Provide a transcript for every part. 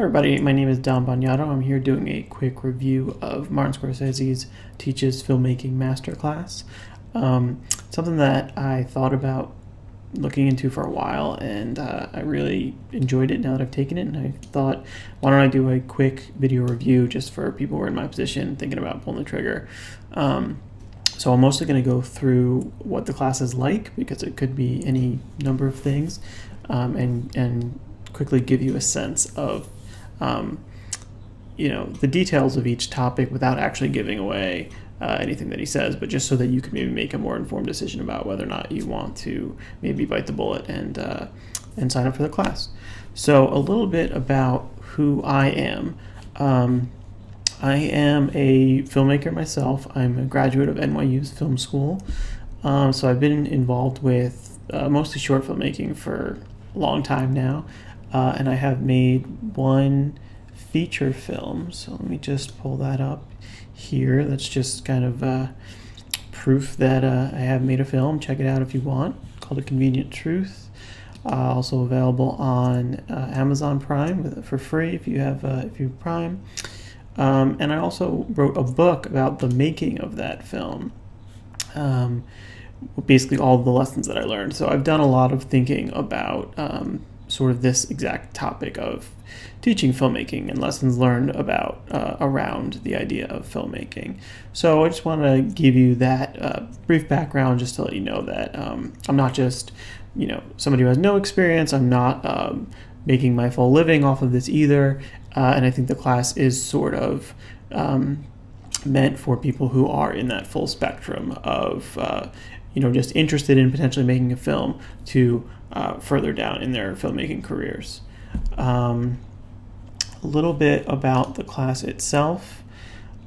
Hi everybody, my name is Don Bagnato. I'm here doing a quick review of Martin Scorsese's Teaches Filmmaking Masterclass. Something that I thought about looking into for a while, and I really enjoyed it now that I've taken it, and I thought, why don't I do a quick video review just for people who are in my position thinking about pulling the trigger. So I'm mostly going to go through what the class is like, because it could be any number of things, and quickly give you a sense of the details of each topic without actually giving away anything that he says, but just so that you can maybe make a more informed decision about whether or not you want to maybe bite the bullet and sign up for the class. So a little bit about who I am. I am a filmmaker myself. I'm a graduate of NYU's film school. So I've been involved with mostly short filmmaking for a long time now. And I have made one feature film, so let me just pull that up here. That's just kind of proof that I have made a film. Check it out if you want. It's called A Convenient Truth. Also available on Amazon Prime for free if you have Prime. And I also wrote a book about the making of that film. Basically all of the lessons that I learned. So I've done a lot of thinking about sort of this exact topic of teaching filmmaking and lessons learned about around the idea of filmmaking. So I just want to give you that brief background just to let you know that I'm not just somebody who has no experience. I'm not making my full living off of this either, and I think the class is sort of meant for people who are in that full spectrum of just interested in potentially making a film to further down in their filmmaking careers. A little bit about the class itself.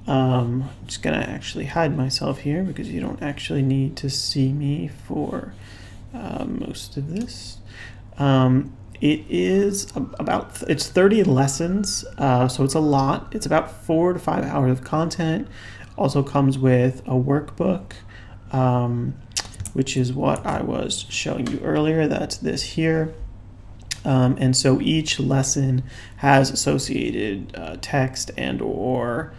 I'm just going to actually hide myself here because you don't actually need to see me for most of this. It is it's 30 lessons, so it's a lot. It's about 4 to 5 hours of content. Also comes with a workbook, which is what I was showing you earlier. That's this here. And so each lesson has associated text and or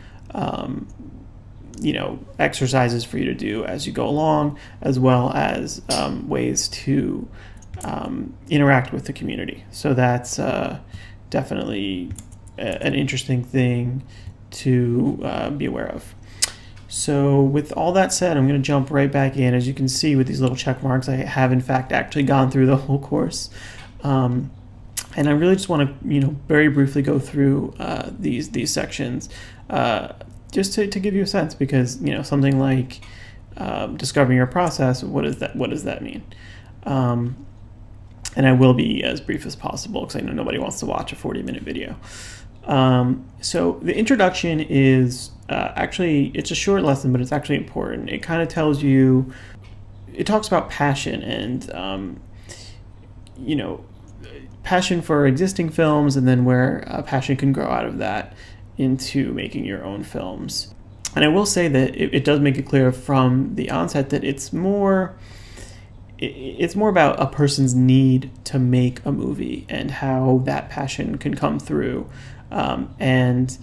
exercises for you to do as you go along, as well as ways to interact with the community. So that's definitely an interesting thing to be aware of. So with all that said, I'm going to jump right back in. As you can see with these little check marks, I have in fact actually gone through the whole course. And I really just want to, very briefly go through these sections, just to give you a sense, because something like discovering your process, what does that mean? And I will be as brief as possible because I know nobody wants to watch a 40-minute video. So the introduction is actually, it's a short lesson, but it's actually important. It kind of tells you, it talks about passion and passion for existing films, and then where passion can grow out of that into making your own films. And I will say that it does make it clear from the onset that it's more about a person's need to make a movie and how that passion can come through, and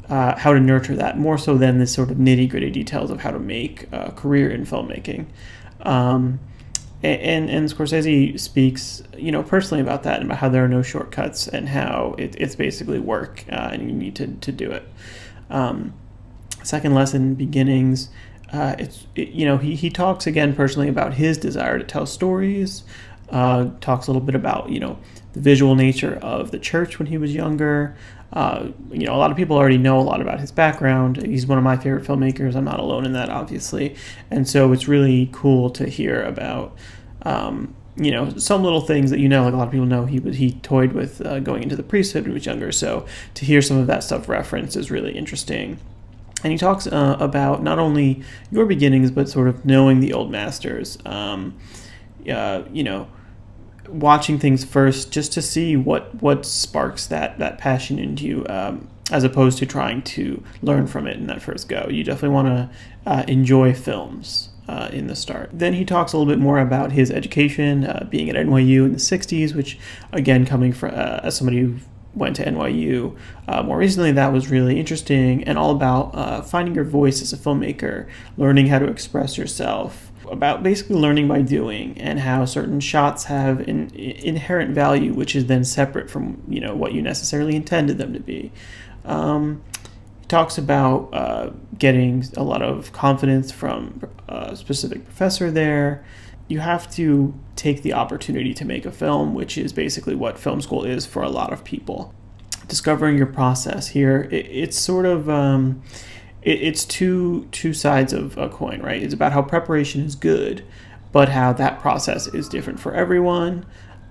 how to nurture that more so than the sort of nitty-gritty details of how to make a career in filmmaking. And Scorsese speaks, personally about that, and about how there are no shortcuts and how it's basically work, and you need to do it. Second lesson, beginnings. He talks again personally about his desire to tell stories. Talks a little bit about the visual nature of the church when he was younger. A lot of people already know a lot about his background. He's one of my favorite filmmakers. I'm not alone in that, obviously. And so it's really cool to hear about, some little things that like a lot of people know he toyed with going into the priesthood when he was younger. So to hear some of that stuff referenced is really interesting. And he talks about not only your beginnings, but sort of knowing the old masters. Watching things first just to see what sparks that passion into you, as opposed to trying to learn from it in that first go. You definitely want to enjoy films in the start. Then he talks a little bit more about his education, being at NYU in the 60s, which again, coming from as somebody who went to NYU. More recently, that was really interesting and all about finding your voice as a filmmaker, learning how to express yourself, about basically learning by doing, and how certain shots have an inherent value, which is then separate from what you necessarily intended them to be. He talks about getting a lot of confidence from a specific professor there. You have to take the opportunity to make a film, which is basically what film school is for a lot of people. Discovering your process here, it's sort of it's two sides of a coin, right? It's about how preparation is good, but how that process is different for everyone.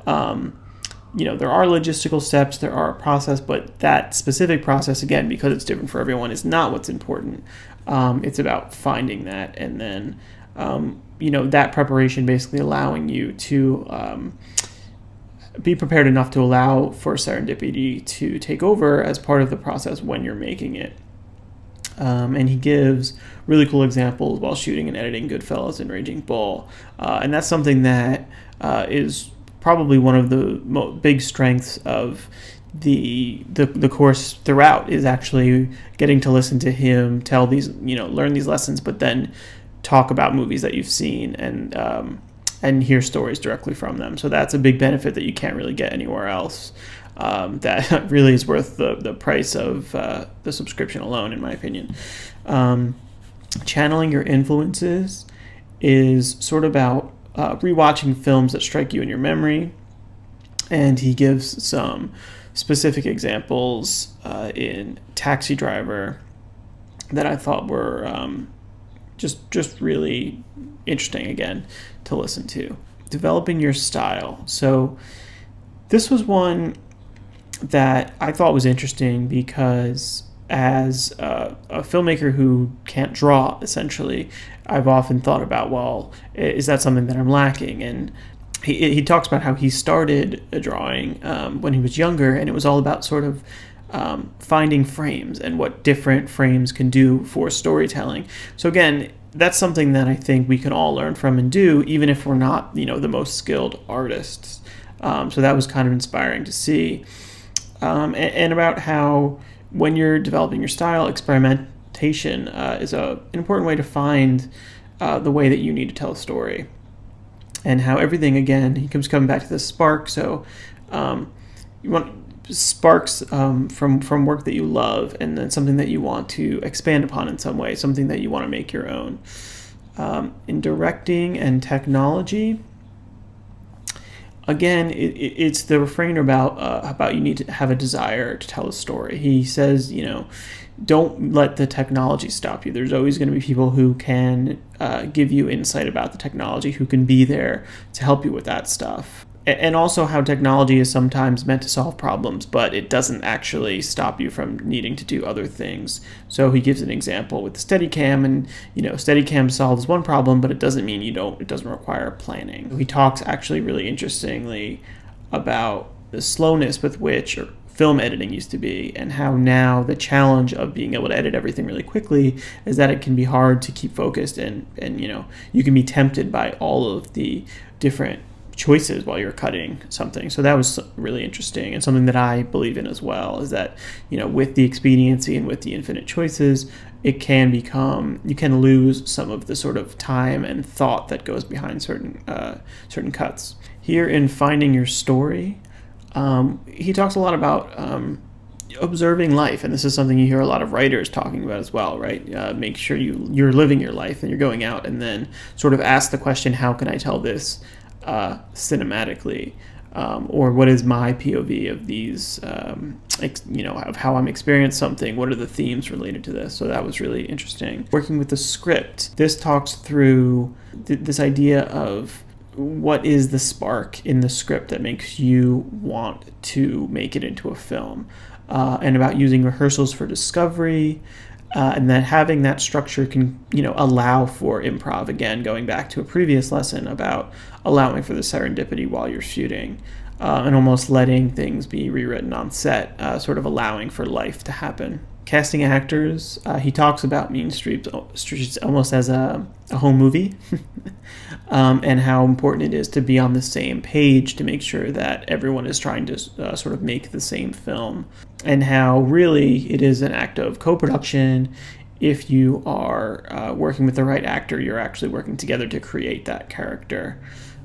There are logistical steps, there are a process, but that specific process, again, because it's different for everyone, is not what's important. It's about finding that, and then that preparation basically allowing you to be prepared enough to allow for serendipity to take over as part of the process when you're making it. And he gives really cool examples while shooting and editing Goodfellas and Raging Bull. And that's something that is probably one of the big strengths of the course throughout, is actually getting to listen to him tell these, learn these lessons, but then talk about movies that you've seen and hear stories directly from them. So that's a big benefit that you can't really get anywhere else. That really is worth the price of the subscription alone, in my opinion. Channeling your influences is sort of about rewatching films that strike you in your memory, and he gives some specific examples in Taxi Driver that I thought were just really interesting, again, to listen to. Developing your style. So this was one that I thought was interesting because as a filmmaker who can't draw, essentially, I've often thought about, well, is that something that I'm lacking? And he talks about how he started drawing when he was younger, and it was all about sort of finding frames and what different frames can do for storytelling. So again, that's something that I think we can all learn from and do, even if we're not, the most skilled artists. So that was kind of inspiring to see. And about how when you're developing your style, experimentation is an important way to find the way that you need to tell a story. And how everything, again, he keeps coming back to the spark. So you want sparks from work that you love, and then something that you want to expand upon in some way, something that you want to make your own. In directing and technology, again, it's the refrain about you need to have a desire to tell a story. He says, don't let the technology stop you. There's always going to be people who can give you insight about the technology, who can be there to help you with that stuff. And also how technology is sometimes meant to solve problems, but it doesn't actually stop you from needing to do other things. So he gives an example with the Steadicam, and Steadicam solves one problem, but it doesn't mean it doesn't require planning. He talks actually really interestingly about the slowness with which film editing used to be, and how now the challenge of being able to edit everything really quickly is that it can be hard to keep focused, and you can be tempted by all of the different choices while you're cutting something. So that was really interesting, and something that I believe in as well, is that with the expediency and with the infinite choices, it can become, you can lose some of the sort of time and thought that goes behind certain cuts. Here in Finding Your Story, he talks a lot about observing life, and this is something you hear a lot of writers talking about as well, right? Make sure you're living your life, and you're going out and then sort of ask the question, how can I tell this cinematically, or what is my POV of these, of how I'm experiencing something, what are the themes related to this. So that was really interesting. Working with the script, this talks through this idea of what is the spark in the script that makes you want to make it into a film, and about using rehearsals for discovery, and then having that structure can, allow for improv. Again, going back to a previous lesson about allowing for the serendipity while you're shooting, and almost letting things be rewritten on set, sort of allowing for life to happen. Casting actors, he talks about Mean Streets almost as a home movie, and how important it is to be on the same page to make sure that everyone is trying to sort of make the same film, and how really it is an act of co-production. If you are working with the right actor, you're actually working together to create that character.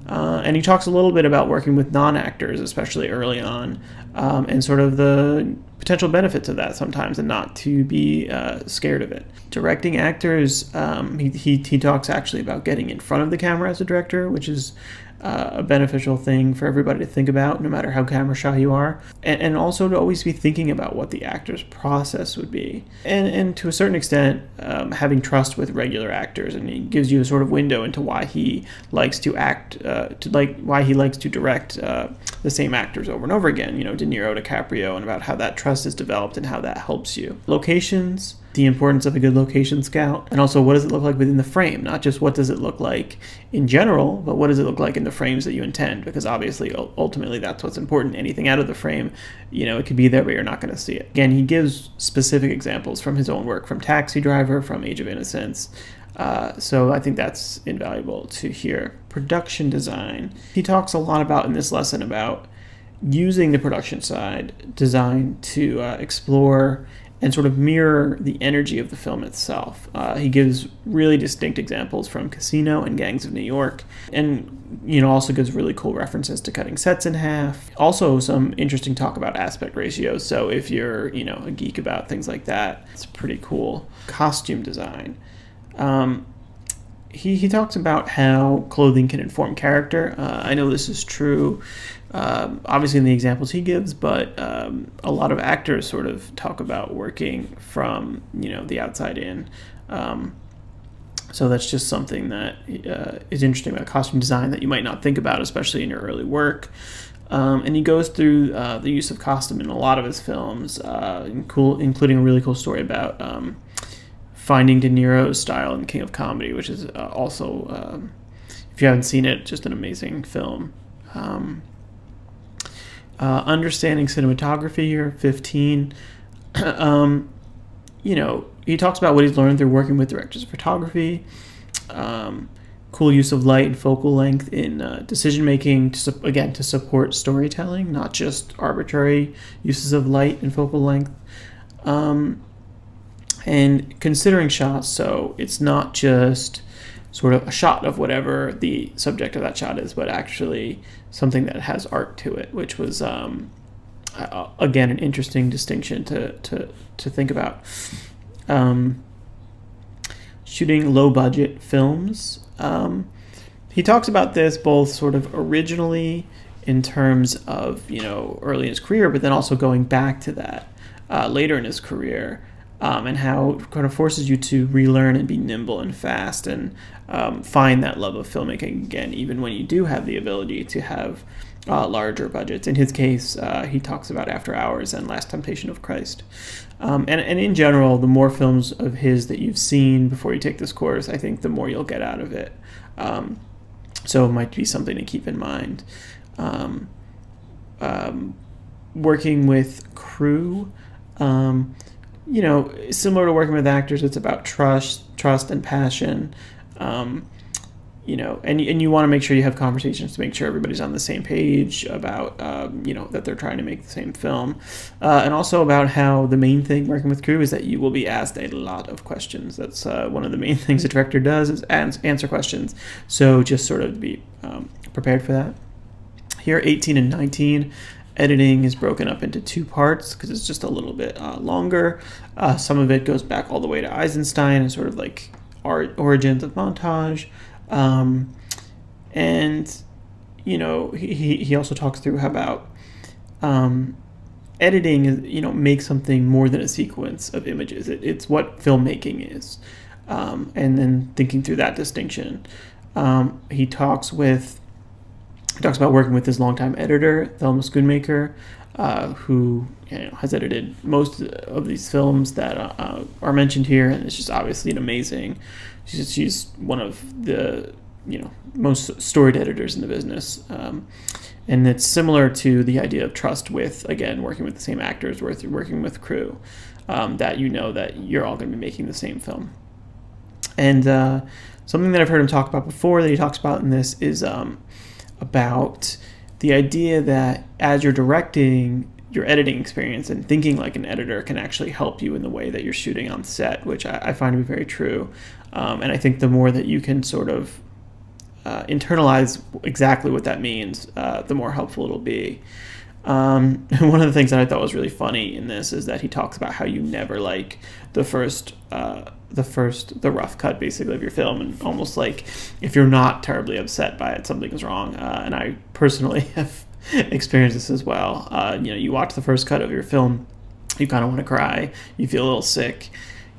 And he talks a little bit about working with non-actors, especially early on, and sort of the potential benefits of that sometimes, and not to be scared of it. Directing actors, he talks actually about getting in front of the camera as a director, which is a beneficial thing for everybody to think about, no matter how camera shy you are, and also to always be thinking about what the actor's process would be, and to a certain extent, having trust with regular actors, and he gives you a sort of window into why he likes to why he likes to direct the same actors over and over again. De Niro, DiCaprio, and about how that trust is developed and how that helps you. Locations, the importance of a good location scout, and also what does it look like within the frame, not just what does it look like in general, but what does it look like in the frames that you intend, because obviously ultimately that's what's important. Anything out of the frame, it could be there, but you're not going to see it. Again, he gives specific examples from his own work, from Taxi Driver, from Age of Innocence, so I think that's invaluable to hear. Production design, he talks a lot about in this lesson about using the production side design to explore and sort of mirror the energy of the film itself. He gives really distinct examples from Casino and Gangs of New York, and also gives really cool references to cutting sets in half. Also some interesting talk about aspect ratios, so if you're a geek about things like that, it's pretty cool. Costume design. He talks about how clothing can inform character. I know this is true, obviously in the examples he gives, but a lot of actors sort of talk about working from the outside in. So that's just something that is interesting about costume design that you might not think about, especially in your early work. And he goes through the use of costume in a lot of his films, including a really cool story about finding De Niro's style in King of Comedy, which is also, if you haven't seen it, just an amazing film. Understanding cinematography here, 15. He talks about what he's learned through working with directors of photography, cool use of light and focal length in decision making, to support storytelling, not just arbitrary uses of light and focal length. And considering shots, so it's not just sort of a shot of whatever the subject of that shot is, but actually something that has art to it, which was, again, an interesting distinction to think about. Shooting low-budget films. He talks about this both sort of originally in terms of, early in his career, but then also going back to that later in his career. And how it kind of forces you to relearn and be nimble and fast and find that love of filmmaking again, even when you do have the ability to have larger budgets. In his case, he talks about After Hours and Last Temptation of Christ. And in general, the more films of his that you've seen before you take this course, I think the more you'll get out of it. So it might be something to keep in mind. Working with crew, similar to working with actors, it's about trust and passion, and you want to make sure you have conversations to make sure everybody's on the same page about, that they're trying to make the same film, and also about how the main thing working with crew is that you will be asked a lot of questions. That's one of the main things a director does is answer questions. So just sort of be prepared for that. Here, 18 and 19. Editing is broken up into two parts because it's just a little bit longer. Some of it goes back all the way to Eisenstein and sort of like origins of montage. And, he also talks through how about editing is, makes something more than a sequence of images. It's what filmmaking is. And then thinking through that distinction. He talks about working with his longtime editor, Thelma Schoonmaker, who has edited most of these films that are mentioned here, and it's just obviously an amazing. She's one of the most storied editors in the business, and it's similar to the idea of trust with, again, working with the same actors, working with crew. that you know that you're all going to be making the same film. And something that I've heard him talk about before that he talks about in this is about the idea that as you're directing, your editing experience and thinking like an editor can actually help you in the way that you're shooting on set, which I find to be very true. And I think the more that you can sort of internalize exactly what that means, the more helpful it'll be. One of the things that I thought was really funny in this is that he talks about how you never like the rough cut basically of your film, and almost like if you're not terribly upset by it, something is wrong. And I personally have experienced this as well. You watch the first cut of your film, you kind of want to cry, you feel a little sick,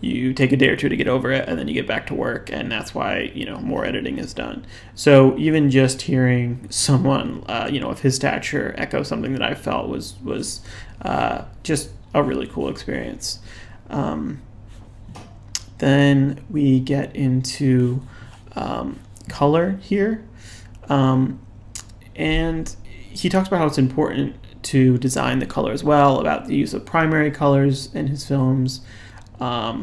you take a day or two to get over it, and then you get back to work, and that's why more editing is done. So even just hearing someone of his stature echo something that I felt was just a really cool experience. Then we get into color here, and he talks about how it's important to design the color as well, about the use of primary colors in his films.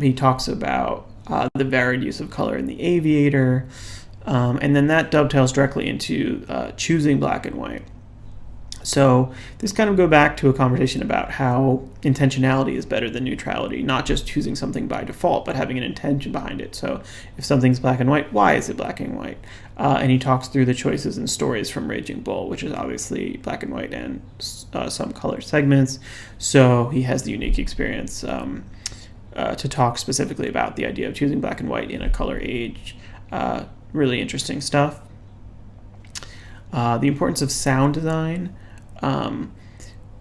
He talks about the varied use of color in The Aviator, and then that dovetails directly into choosing black and white. So this kind of go back to a conversation about how intentionality is better than neutrality, not just choosing something by default, but having an intention behind it. So if something's black and white, why is it black and white? And he talks through the choices and stories from Raging Bull, which is obviously black and white and some color segments. So he has the unique experience to talk specifically about the idea of choosing black and white in a color age. Really interesting stuff. The importance of sound design.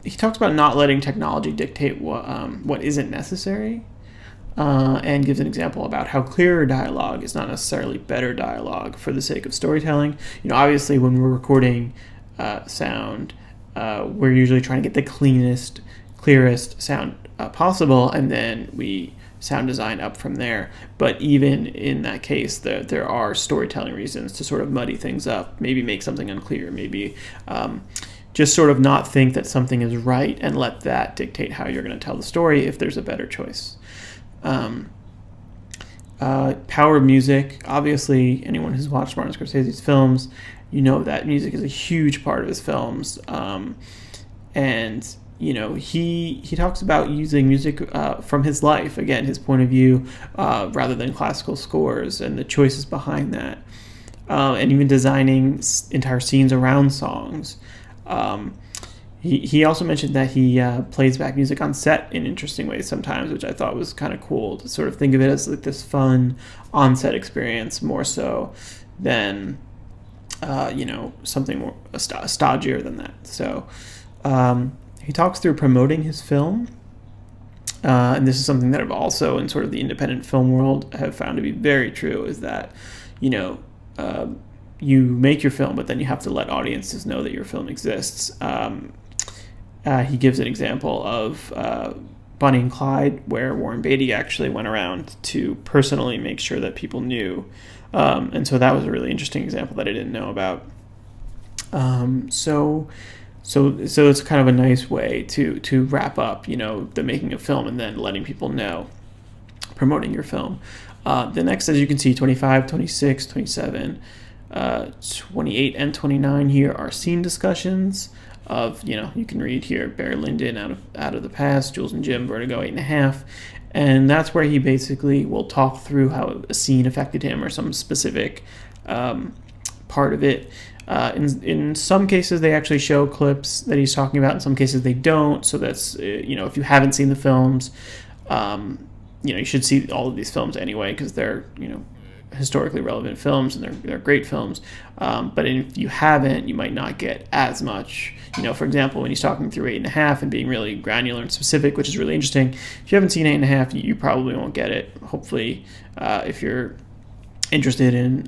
He talks about not letting technology dictate what isn't necessary, and gives an example about how clearer dialogue is not necessarily better dialogue for the sake of storytelling. Obviously when we're recording sound, we're usually trying to get the clearest sound possible, and then we sound design up from there. But even in that case, there are storytelling reasons to sort of muddy things up, maybe make something unclear, maybe just sort of not think that something is right and let that dictate how you're going to tell the story if there's a better choice. Power of music. Obviously, anyone who's watched Martin Scorsese's films, that music is a huge part of his films. And he talks about using music from his life, again, his point of view, rather than classical scores, and the choices behind that, and even designing entire scenes around songs. He also mentioned that he plays back music on set in interesting ways sometimes, which I thought was kind of cool to sort of think of it as like this fun on-set experience more so than something more stodgier than that. So he talks through promoting his film, and this is something that I've also in sort of the independent film world have found to be very true, is that you make your film, but then you have to let audiences know that your film exists. He gives an example of Bonnie and Clyde, where Warren Beatty actually went around to personally make sure that people knew. And so that was a really interesting example that I didn't know about. So it's kind of a nice way to wrap up, the making of film and then letting people know, promoting your film. The next, as you can see, 25, 26, 27, 28, and 29 here are scene discussions of, you can read here, Barry Lyndon, Out of the Past, Jules and Jim, Vertigo, 8.5. And that's where he basically will talk through how a scene affected him or some specific part of it. In some cases, they actually show clips that he's talking about. In some cases, they don't. So that's, if you haven't seen the films, you should see all of these films anyway, because they're, historically relevant films, and they're great films. But if you haven't, you might not get as much. For example, when he's talking through 8.5 and being really granular and specific, which is really interesting. If you haven't seen 8.5, you probably won't get it. Hopefully, if you're interested in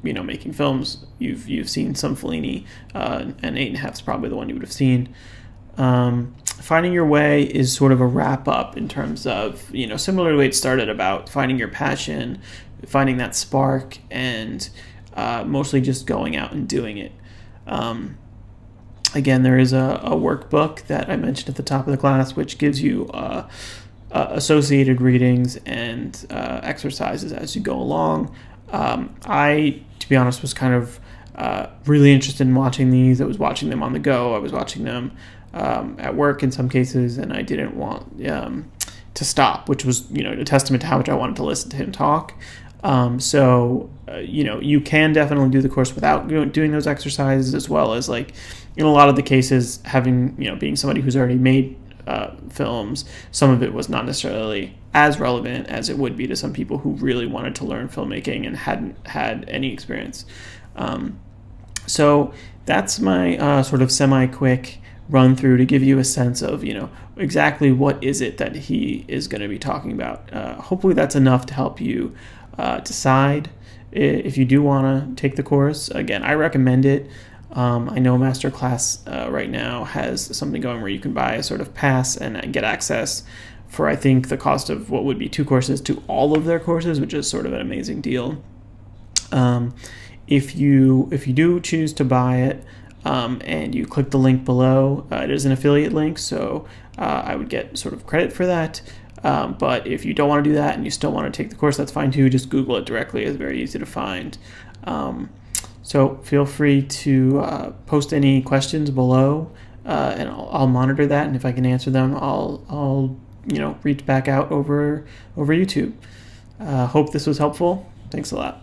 making films, you've seen some Fellini, and 8.5 is probably the one you would have seen. Finding Your Way is sort of a wrap up in terms of, similar to the way it started, about finding your passion, finding that spark, and mostly just going out and doing it. Again, there is a workbook that I mentioned at the top of the class, which gives you associated readings and exercises as you go along. To be honest, was kind of really interested in watching these. I was watching them on the go. I was watching them at work in some cases, and I didn't want to stop, which was, a testament to how much I wanted to listen to him talk. You can definitely do the course without doing those exercises, as well as, like, in a lot of the cases, having, being somebody who's already made films, some of it was not necessarily as relevant as it would be to some people who really wanted to learn filmmaking and hadn't had any experience. So that's my sort of semi-quick run through to give you a sense of, exactly what is it that he is going to be talking about. Hopefully that's enough to help you decide if you do want to take the course. Again, I recommend it. I know Masterclass right now has something going where you can buy a sort of pass and get access for, I think, the cost of what would be 2 courses to all of their courses, which is sort of an amazing deal. If you do choose to buy it, and you click the link below, it is an affiliate link, so I would get sort of credit for that. But if you don't want to do that and you still want to take the course, that's fine too. Just Google it directly. It's very easy to find. So feel free to post any questions below, and I'll monitor that. And if I can answer them, I'll reach back out over YouTube. Hope this was helpful. Thanks a lot.